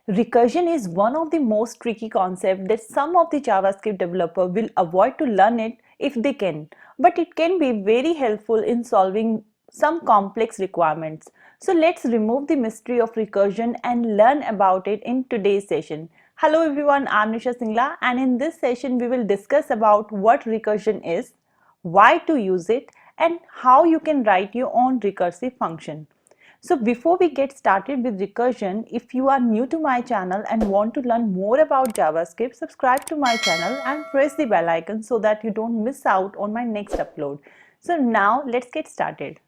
Recursion is one of the most tricky concepts that some of the JavaScript developers will avoid to learn it if they can, but it can be very helpful in solving some complex requirements. So let's remove the mystery of recursion and learn about it in today's session. Hello everyone, I'm Nisha Singla, and in this session we will discuss about what recursion is, why to use it, and how you can write your own recursive function. So before we get started with recursion, if you are new to my channel and want to learn more about JavaScript, subscribe to my channel and press the bell icon so that you don't miss out on my next upload. So now let's get started.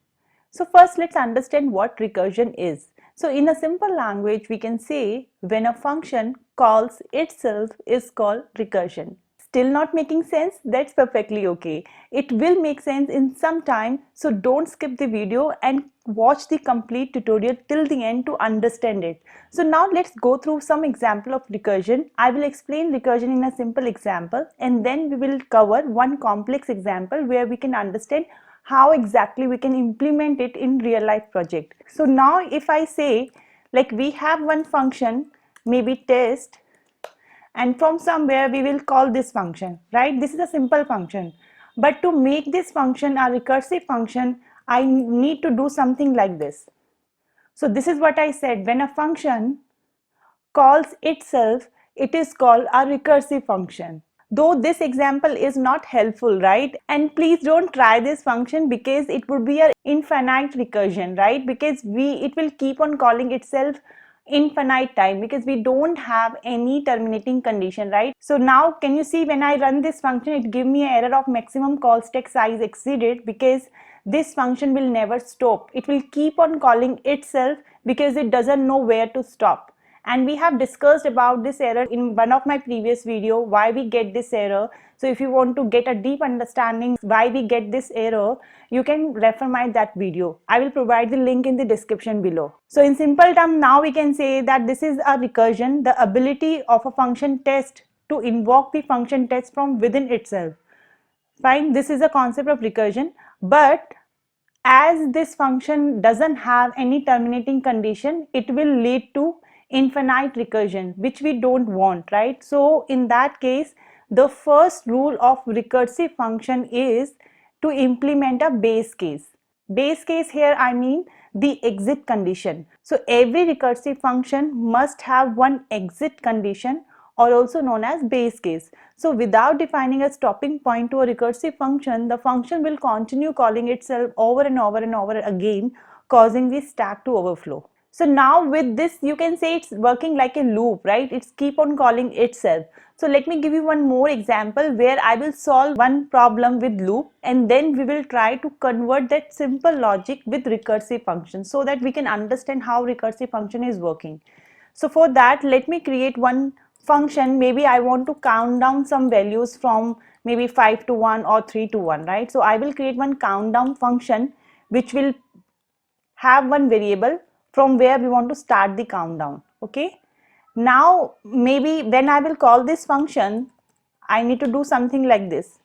So first let's understand what recursion is. So in a simple language, we can say when a function calls itself is called recursion. Still not making sense? That's perfectly okay. It will make sense in some time, so don't skip the video and watch the complete tutorial till the end to understand it. So now let's go through some example of recursion. I will explain recursion in a simple example, and then we will cover one complex example where we can understand how exactly we can implement it in real life project. So now if I say, like, we have one function, maybe test, and from somewhere we will call this function, right? This is a simple function, but to make this function a recursive function, I need to do something like this. So this is what I said, when a function calls itself, it is called a recursive function. Though this example is not helpful, right? And please don't try this function because it would be an infinite recursion, right? Because it will keep on calling itself infinite time because we don't have any terminating condition, right? So now can you see when I run this function, it gives me an error of maximum call stack size exceeded because this function will never stop. It will keep on calling itself because it doesn't know where to stop. And we have discussed about this error in one of my previous video, why we get this error. So if you want to get a deep understanding why we get this error, you can refer my that video. I will provide the link in the description below. So in simple terms, now we can say that this is a recursion, the ability of a function test to invoke the function test from within itself. Fine, this is a concept of recursion, but as this function doesn't have any terminating condition, it will lead to infinite recursion, which we don't want, right? So in that case, the first rule of recursive function is to implement a base case. Base case here, I mean the exit condition. So every recursive function must have one exit condition, or also known as base case. So without defining a stopping point to a recursive function, the function will continue calling itself over and over and over again, causing the stack to overflow. So now with this, you can say it's working like a loop, right? It's keep on calling itself. So let me give you one more example where I will solve one problem with loop, and then we will try to convert that simple logic with recursive function so that we can understand how recursive function is working. So for that, let me create one function. Maybe I want to count down some values from maybe 5 to 1 or 3 to 1, right? So I will create one countdown function which will have one variable from where we want to start the countdown. Okay, now maybe when I will call this function, I need to do something like this.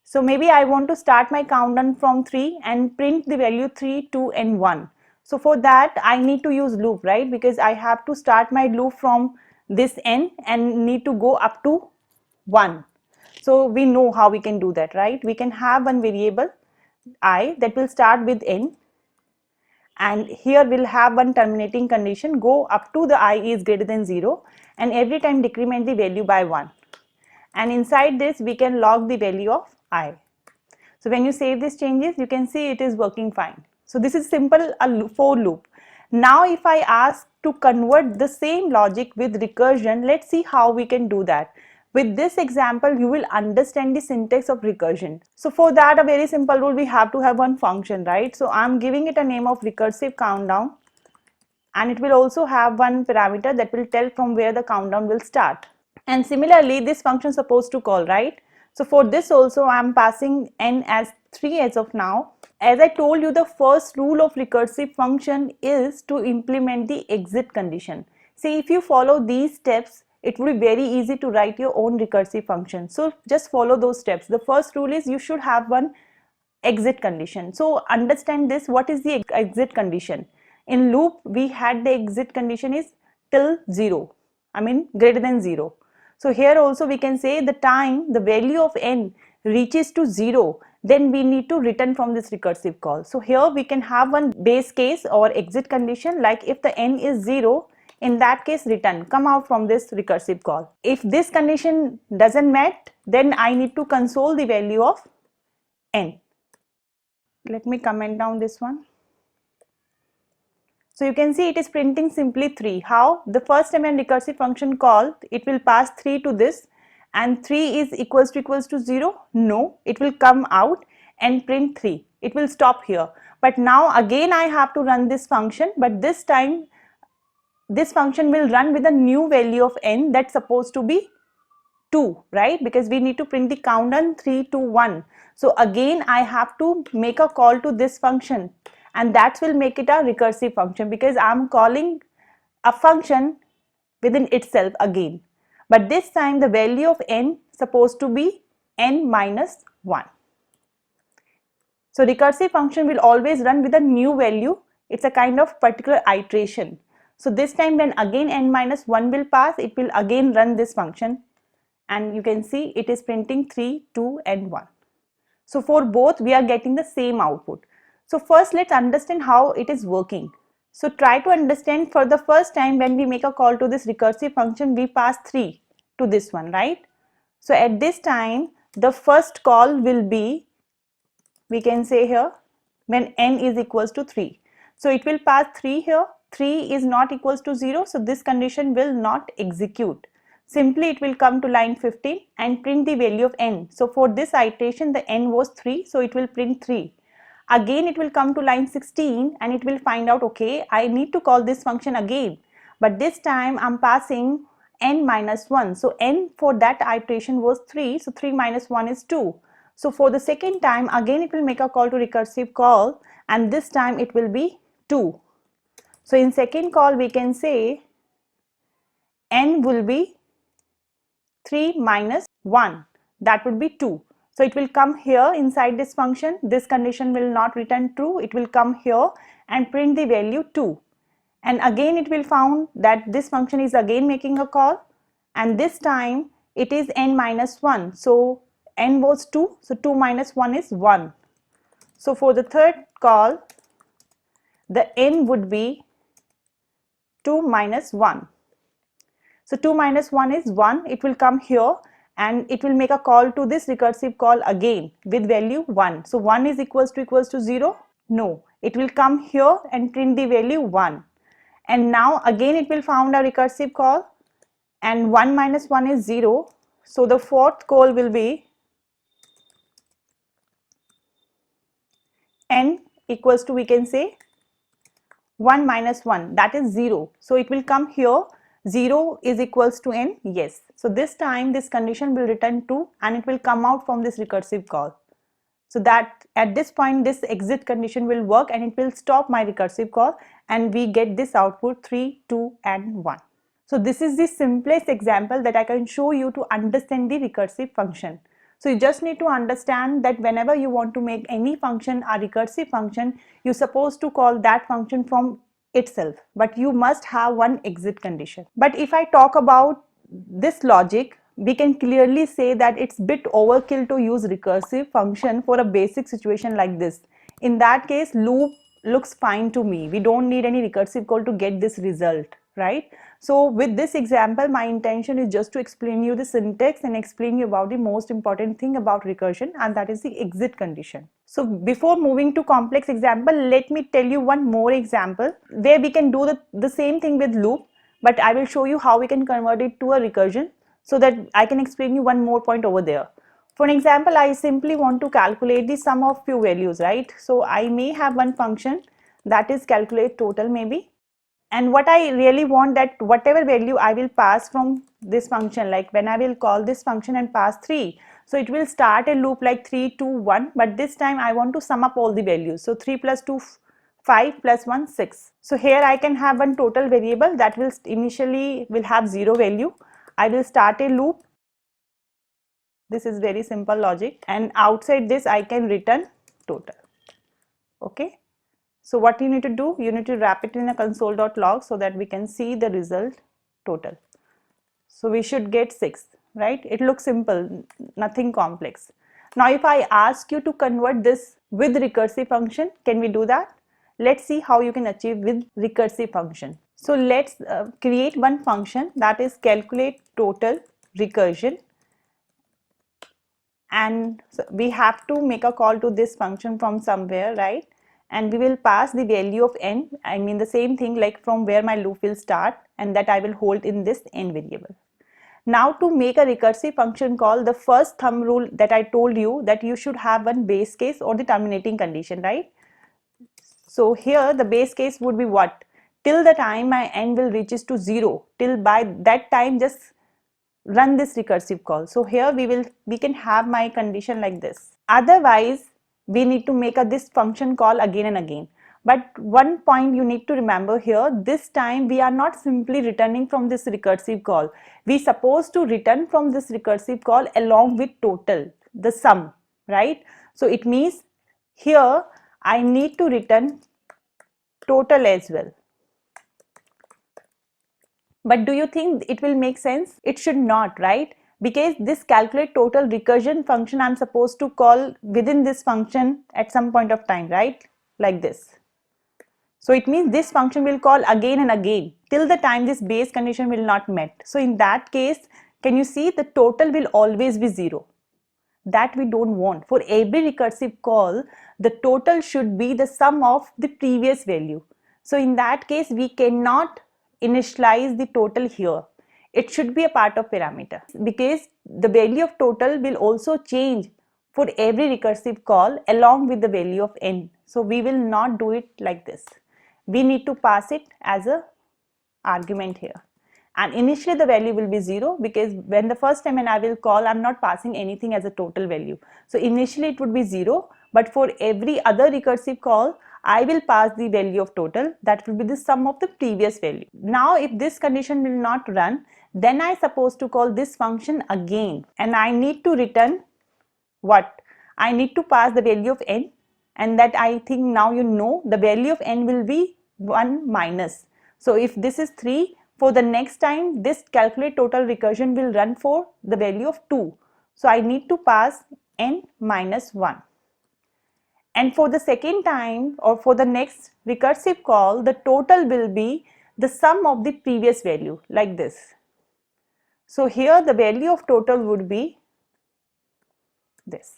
So maybe I want to start my countdown from 3 and print the value 3, 2 and 1. So for that I need to use loop, right? Because I have to start my loop from this n and need to go up to 1. So we know how we can do that, right? We can have one variable I that will start with n, and here we'll have one terminating condition, go up to the I is greater than 0, and every time decrement the value by 1. And inside this we can log the value of I. So when you save these changes, you can see it is working fine. So this is simple a for loop. Now if I ask to convert the same logic with recursion, let's see how we can do that. With this example, you will understand the syntax of recursion. So for that, a very simple rule, we have to have one function, right? So I'm giving it a name of recursive countdown, and it will also have one parameter that will tell from where the countdown will start. And similarly, this function is supposed to call, right? So for this also, I'm passing n as 3 as of now. As I told you, the first rule of recursive function is to implement the exit condition. See, if you follow these steps, it will be very easy to write your own recursive function. So just follow those steps. The first rule is you should have one exit condition. So understand this, what is the exit condition? In loop, we had the exit condition is till 0. greater than 0. So here also we can say the time the value of n reaches to 0, then we need to return from this recursive call. So here we can have one base case or exit condition, like if the n is 0, in that case return, come out from this recursive call. If this condition doesn't met, then I need to console the value of n. Let me comment down this one. So you can see it is printing simply 3. How? The first time when recursive function call, it will pass 3 to this, and 3 is equals to 0? No, it will come out and print 3. It will stop here. But now again I have to run this function, but this time this function will run with a new value of n that's supposed to be 2, right? Because we need to print the countdown 3, 2, 1. So again I have to make a call to this function, and that will make it a recursive function because I'm calling a function within itself again. But this time the value of n supposed to be n minus 1. So recursive function will always run with a new value. It's a kind of particular iteration. So this time when again n minus 1 will pass, it will again run this function, and you can see it is printing 3, 2 and 1. So for both we are getting the same output. So first let's understand how it is working. So try to understand, for the first time when we make a call to this recursive function, we pass 3 to this one, right? So at this time the first call will be, we can say here, when n is equals to 3. So it will pass 3 here. 3 is not equals to 0, so this condition will not execute. Simply it will come to line 15 and print the value of n. So for this iteration the n was 3, so it will print 3. Again it will come to line 16 and it will find out, okay, I need to call this function again, but this time I'm passing n minus 1. So n for that iteration was 3, so 3 minus 1 is 2. So for the second time again it will make a call to recursive call, and this time it will be 2. So in second call we can say n will be 3 minus 1, that would be 2. So it will come here inside this function, this condition will not return true, it will come here and print the value 2. And again it will found that this function is again making a call, and this time it is n minus 1. So n was 2, so 2 minus 1 is 1. So for the third call the n would be 2 minus 1. So 2 minus 1 is 1, it will come here and it will make a call to this recursive call again with value 1. So 1 is equals to 0? No, it will come here and print the value 1. And now again it will found a recursive call, and 1 minus 1 is 0. So the fourth call will be n equals to, we can say, 1 minus 1, that is 0. So it will come here, 0 is equals to n, yes. So this time this condition will return 2 and it will come out from this recursive call. So that at this point this exit condition will work and it will stop my recursive call, and we get this output 3, 2 and 1. So this is the simplest example that I can show you to understand the recursive function. So you just need to understand that whenever you want to make any function a recursive function, you're supposed to call that function from itself, but you must have one exit condition. But if I talk about this logic, we can clearly say that it's bit overkill to use recursive function for a basic situation like this. In that case, loop looks fine to me. We don't need any recursive call to get this result, right? So with this example, my intention is just to explain you the syntax and explain you about the most important thing about recursion, and that is the exit condition. So before moving to complex example, let me tell you one more example where we can do the same thing with loop, but I will show you how we can convert it to a recursion so that I can explain you one more point over there. For an example, I simply want to calculate the sum of few values, right? So I may have one function that is calculate total maybe. And what I really want, that whatever value I will pass from this function, like when I will call this function and pass 3, so it will start a loop like 3, 2, 1, but this time I want to sum up all the values. So 3 plus 2, 5 plus 1, 6. So here I can have one total variable that will initially will have 0 value. I will start a loop. This is very simple logic, and outside this I can return total. Okay. So what you need to do, you need to wrap it in a console.log so that we can see the result total. So we should get 6, right? It looks simple, nothing complex. Now if I ask you to convert this with recursive function, can we do that? Let's see how you can achieve with recursive function. So let's create one function, that is calculate total recursion, and so we have to make a call to this function from somewhere, right? And we will pass the value of n, I mean the same thing like from where my loop will start, and that I will hold in this n variable. Now to make a recursive function call, the first thumb rule that I told you, that you should have one base case or the terminating condition, right? So here the base case would be what? Till the time my n will reaches to 0, till by that time just run this recursive call. So here we can have my condition like this. Otherwise we need to make this function call again and again. But one point you need to remember here, this time we are not simply returning from this recursive call. We supposed to return from this recursive call along with total, the sum, right? So it means here I need to return total as well. But do you think it will make sense? It should not, right? Because this calculate total recursion function I'm supposed to call within this function at some point of time, right? Like this. So it means this function will call again and again till the time this base condition will not met. So in that case, can you see the total will always be 0? That we don't want. For every recursive call, the total should be the sum of the previous value. So in that case, we cannot initialize the total here. It should be a part of parameter, because the value of total will also change for every recursive call along with the value of n. So we will not do it like this. We need to pass it as a argument here. And initially the value will be 0, because when the first time when I will call, I'm not passing anything as a total value. So initially it would be 0, but for every other recursive call, I will pass the value of total, that will be the sum of the previous value. Now if this condition will not run, then I supposed to call this function again, and I need to return what? I need to pass the value of n, and that I think now you know the value of n will be 1 minus. So if this is 3, for the next time this calculate total recursion will run for the value of 2. So I need to pass n minus 1. And for the second time or for the next recursive call, the total will be the sum of the previous value, like this. So here the value of total would be this.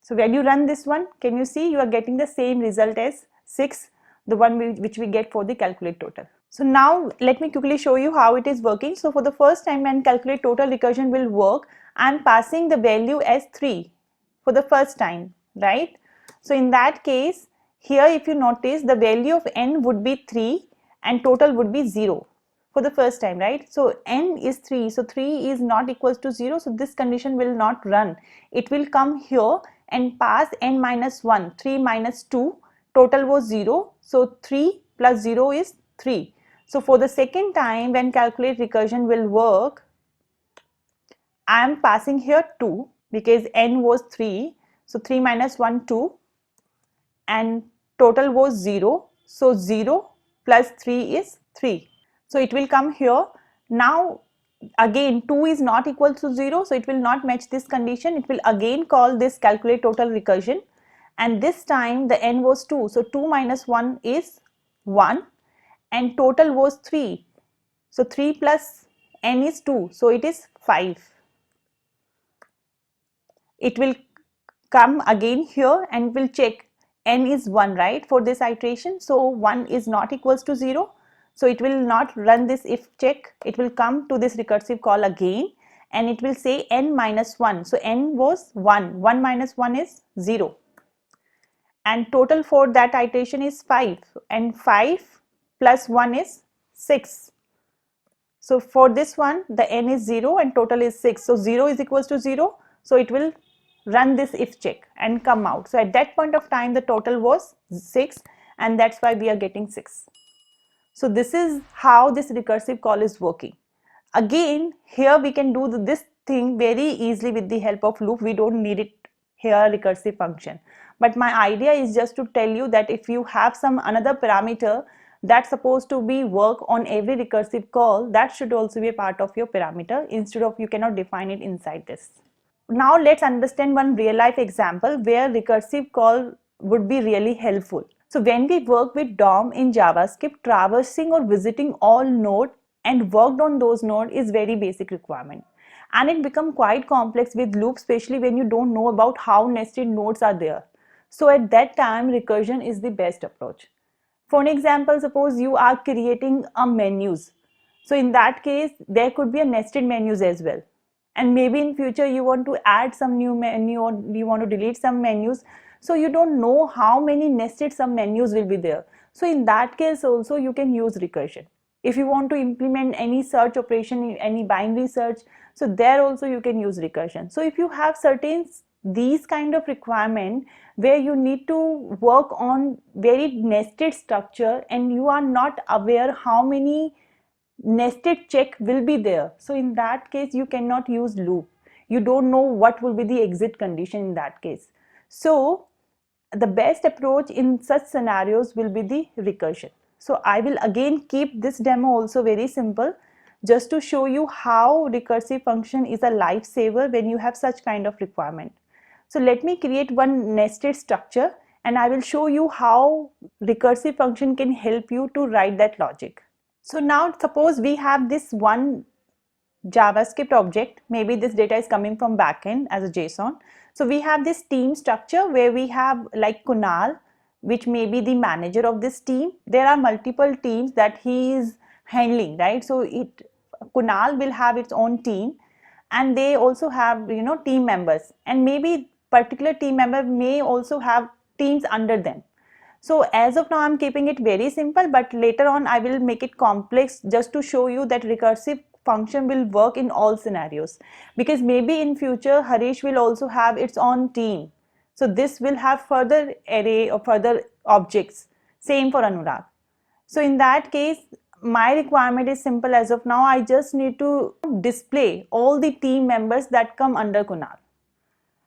So when you run this one, can you see you are getting the same result as 6, the one which we get for the calculate total. So now let me quickly show you how it is working. So for the first time when calculate total recursion will work, I am passing the value as 3 for the first time, right? So in that case, here if you notice, the value of n would be 3 and total would be 0 for the first time, right? So n is 3, so 3 is not equals to 0, so this condition will not run. It will come here and pass n minus 1, 3 minus 2, total was 0, so 3 plus 0 is 3. So for the second time when calculate recursion will work, I am passing here 2 because n was 3, so 3 minus 1, 2, and total was 0, so 0 plus 3 is 3. So it will come here. Now again 2 is not equal to 0, so it will not match this condition. It will again call this calculate total recursion, and this time the n was 2, so 2 minus 1 is 1 and total was 3. So 3 plus n is 2, so it is 5. It will come again here and will check n is 1, right, for this iteration. So 1 is not equals to 0. So it will not run this if check. It will come to this recursive call again and it will say n minus 1. So n was 1. 1 minus 1 is 0. And total for that iteration is 5. And 5 plus 1 is 6. So for this one, the n is 0 and total is 6. So 0 is equals to 0. So it will run this if check and come out. So at that point of time, the total was 6 and that's why we are getting 6. So this is how this recursive call is working. Again, here we can do this thing very easily with the help of loop. We don't need it here recursive function. But my idea is just to tell you that if you have some another parameter that's supposed to be work on every recursive call, that should also be a part of your parameter. Instead of, you cannot define it inside this. Now let's understand one real life example where recursive call would be really helpful. So when we work with DOM in JavaScript, traversing or visiting all node and worked on those node is very basic requirement. And it become quite complex with loop, especially when you don't know about how nested nodes are there. So at that time, recursion is the best approach. For an example, suppose you are creating a menus. So in that case, there could be a nested menus as well. And maybe in future you want to add some new menu or you want to delete some menus. So you don't know how many nested some menus will be there. So in that case also you can use recursion. If you want to implement any search operation, any binary search, so there also you can use recursion. So if you have certain these kind of requirement where you need to work on very nested structure and you are not aware how many nested check will be there, so in that case you cannot use loop. You don't know what will be the exit condition in that case. So the best approach in such scenarios will be the recursion. So I will again keep this demo also very simple, just to show you how recursive function is a lifesaver when you have such kind of requirement. So let me create one nested structure and I will show you how recursive function can help you to write that logic. So now suppose we have this one JavaScript object, maybe this data is coming from backend as a JSON. So we have this team structure where we have like Kunal, which may be the manager of this team. There are multiple teams that he is handling, right? So Kunal will have its own team and they also have team members, and maybe particular team member may also have teams under them. So as of now I'm keeping it very simple, but later on I will make it complex just to show you that recursive function will work in all scenarios, because maybe in future Harish will also have its own team. So this will have further array or further objects, same for Anurag. So in that case my requirement is simple as of now. I just need to display all the team members that come under Kunal.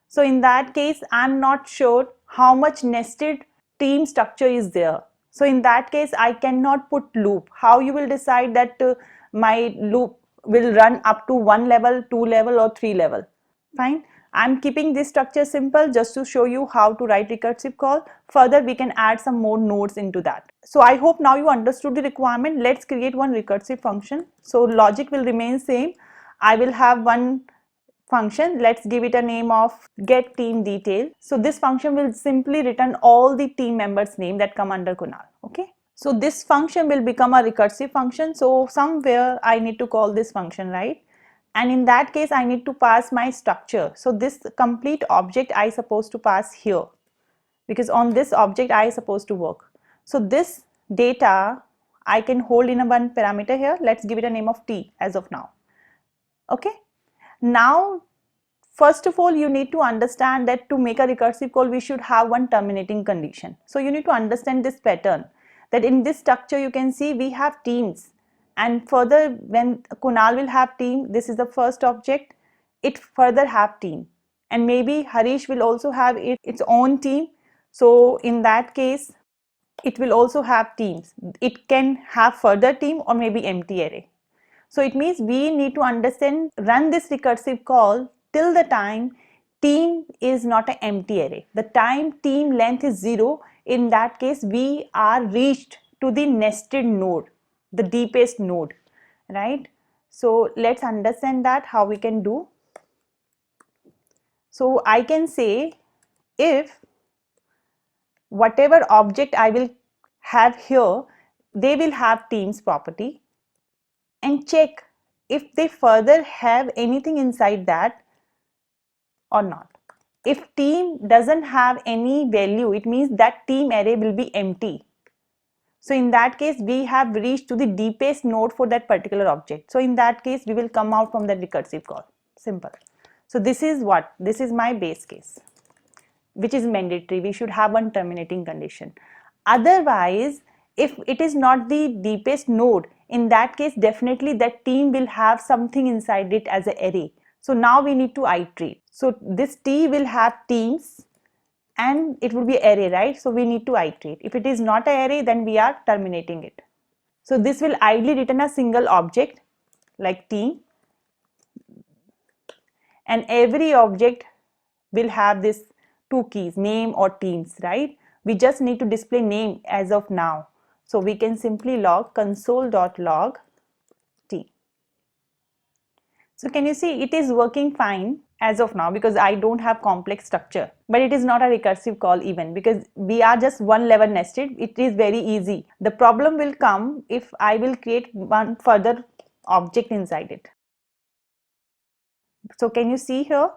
So in that case, I'm not sure how much nested team structure is there. So in that case, I cannot put loop. How you will decide that my loop will run up to 1 level, 2 level or 3 level? Fine. I'm keeping this structure simple just to show you how to write recursive call. Further, we can add some more nodes into that. So I hope now you understood the requirement. Let's create one recursive function. So logic will remain same. I will have one function. Let's give it a name of get team detail. So this function will simply return all the team members name that come under Kunal. Okay. So this function will become a recursive function. So somewhere I need to call this function, right? And in that case I need to pass my structure. So this complete object I supposed to pass here, because on this object I supposed to work. So this data I can hold in a one parameter here. Let's give it a name of t as of now. Okay. Now first of all you need to understand that to make a recursive call we should have one terminating condition. So you need to understand this pattern, that in this structure you can see we have teams, and further when Kunal will have team, this is the first object, it further have team, and maybe Harish will also have its own team. So in that case it will also have teams. It can have further team or maybe empty array. So it means we need to understand, run this recursive call till the time team is not an empty array. The time team length is 0, in that case we are reached to the nested node, the deepest node, right? So let's understand that how we can do. So I can say if whatever object I will have here, they will have teams property, and check if they further have anything inside that or not. If team doesn't have any value, it means that team array will be empty. So in that case we have reached to the deepest node for that particular object. So in that case we will come out from that recursive call. Simple. So this is what? This is my base case, which is mandatory. We should have one terminating condition. Otherwise, if it is not the deepest node, in that case definitely that team will have something inside it as an array. So now we need to iterate. So this T will have teams, and it would be array, right? So we need to iterate. If it is not an array, then we are terminating it. So this will idly return a single object like team, and every object will have this two keys, name or teams, right? We just need to display name as of now. So we can simply log console.log team. So can you see it is working fine as of now because I don't have complex structure, but it is not a recursive call even because we are just one level nested. It is very easy. The problem will come if I will create one further object inside it. So can you see here?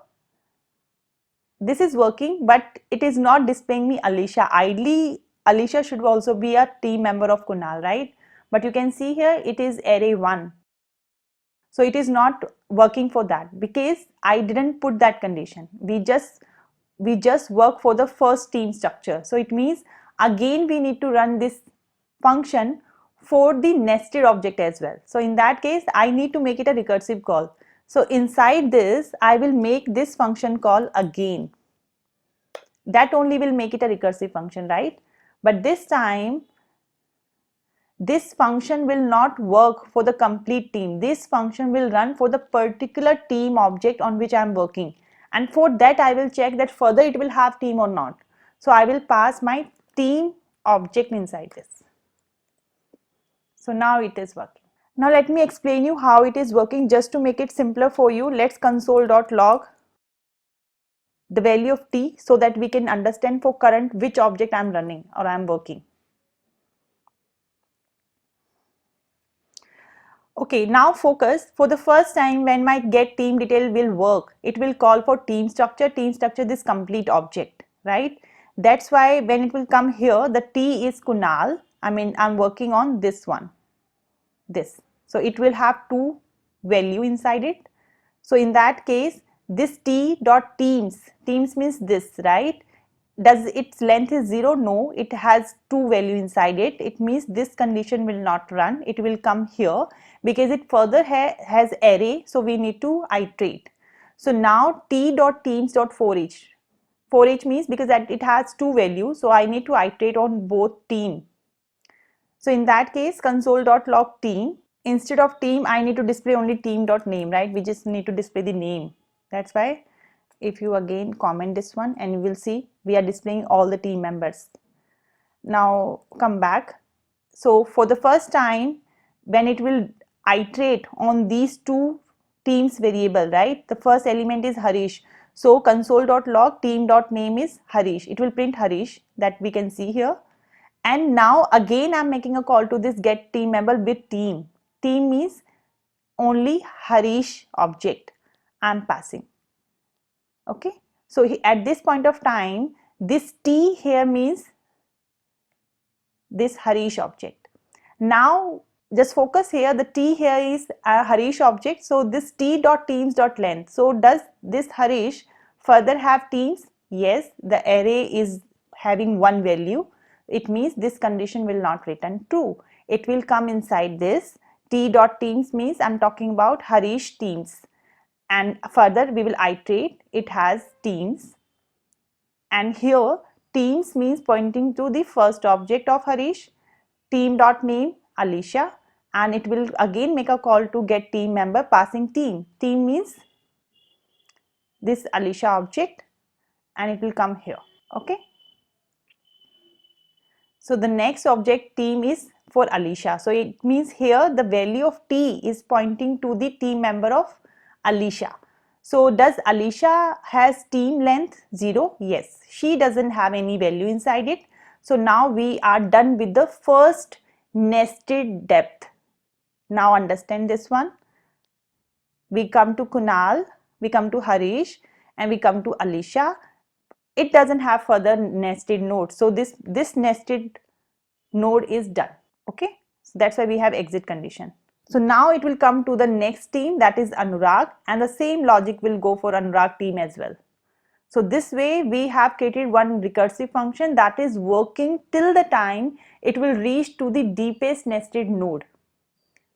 This is working, but it is not displaying me Alicia. Ideally, Alicia should also be a team member of Kunal, right? But you can see here it is array 1. So it is not working for that because I didn't put that condition. We just work for the first team structure. So it means again we need to run this function for the nested object as well. So in that case, I need to make it a recursive call. So inside this, I will make this function call again. That only will make it a recursive function, right? But this time, this function will not work for the complete team. This function will run for the particular team object on which I am working. And for that, I will check that further it will have team or not. So I will pass my team object inside this. So now it is working. Now let me explain you how it is working just to make it simpler for you. Let's console.log the value of t so that we can understand for current which object I am running or I am working. Okay, now focus. For the first time when my get team detail will work, it will call for team structure, this complete object, right? That's why when it will come here, the T is Kunal. I mean, I'm working on this one, this. So it will have two value inside it. So in that case, this T dot teams means this, right? Does its length is 0? No, it has two value inside it. It means this condition will not run. It will come here because it further has array. So we need to iterate. So now T dot teams dot for each. For each means because that it has two values. So I need to iterate on both team. So in that case, console.log team. Instead of team, I need to display only team.name, right? We just need to display the name. That's why if you again comment this one and you will see we are displaying all the team members. Now come back. So for the first time when it will iterate on these two teams variable, right? The first element is Harish. So console.log team.name is Harish. It will print Harish, that we can see here. And now again I'm making a call to this get team member with team. Team means only Harish object I'm passing. Okay, so at this point of time, this T here means this Harish object. Now just focus here, the T here is a Harish object. So this T dot teams dot length. So does this Harish further have teams? Yes, the array is having one value. It means this condition will not return true. It will come inside this. T dot teams means I'm talking about Harish teams. And further we will iterate, it has teams, and here teams means pointing to the first object of Harish, team.name Alicia, and it will again make a call to get team member passing team. Team means this Alicia object and it will come here. Okay. So the next object team is for Alicia. So it means here the value of T is pointing to the team member of Alicia. So does Alicia has team length 0? Yes, she doesn't have any value inside it. So now we are done with the first nested depth. Now understand this one. We come to Kunal, we come to Harish, and we come to Alicia. It doesn't have further nested nodes. So this nested node is done. Okay, so that's why we have exit condition. So now it will come to the next team, that is Anurag, and the same logic will go for Anurag team as well. So this way we have created one recursive function that is working till the time it will reach to the deepest nested node.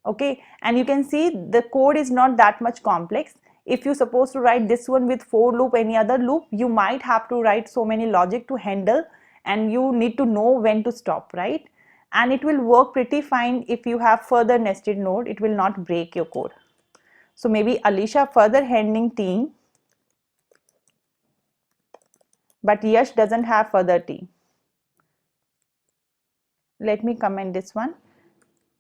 Okay, and you can see the code is not that much complex. If you're supposed to write this one with for loop, any other loop, you might have to write so many logic to handle, and you need to know when to stop, right? And it will work pretty fine if you have further nested node. It will not break your code. So maybe Alicia further handling team, but Yash doesn't have further team. Let me comment this one,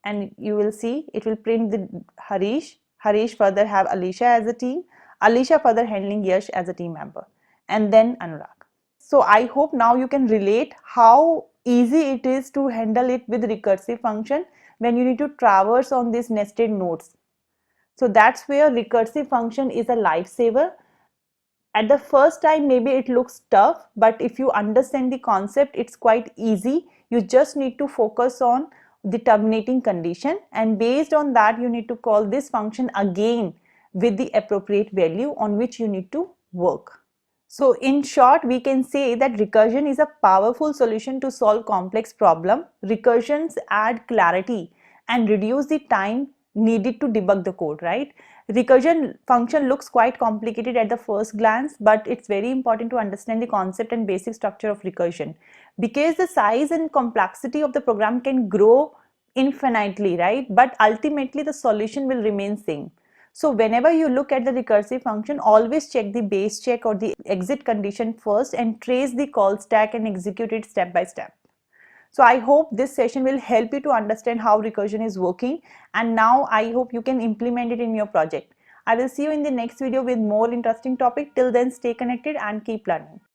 and you will see it will print the Harish further have Alicia as a team, Alicia further handling Yash as a team member, and then Anurag. So I hope now you can relate how easy it is to handle it with recursive function when you need to traverse on these nested nodes. So that's where recursive function is a lifesaver. At the first time maybe it looks tough, but if you understand the concept, it's quite easy. You just need to focus on the terminating condition, and based on that you need to call this function again with the appropriate value on which you need to work. So in short, we can say that recursion is a powerful solution to solve complex problem. Recursions add clarity and reduce the time needed to debug the code, right? Recursion function looks quite complicated at the first glance, but it's very important to understand the concept and basic structure of recursion, because the size and complexity of the program can grow infinitely, right? But ultimately the solution will remain same. So whenever you look at the recursive function, always check the base check or the exit condition first and trace the call stack and execute it step by step. So I hope this session will help you to understand how recursion is working, and now I hope you can implement it in your project. I will see you in the next video with more interesting topic. Till then, stay connected and keep learning.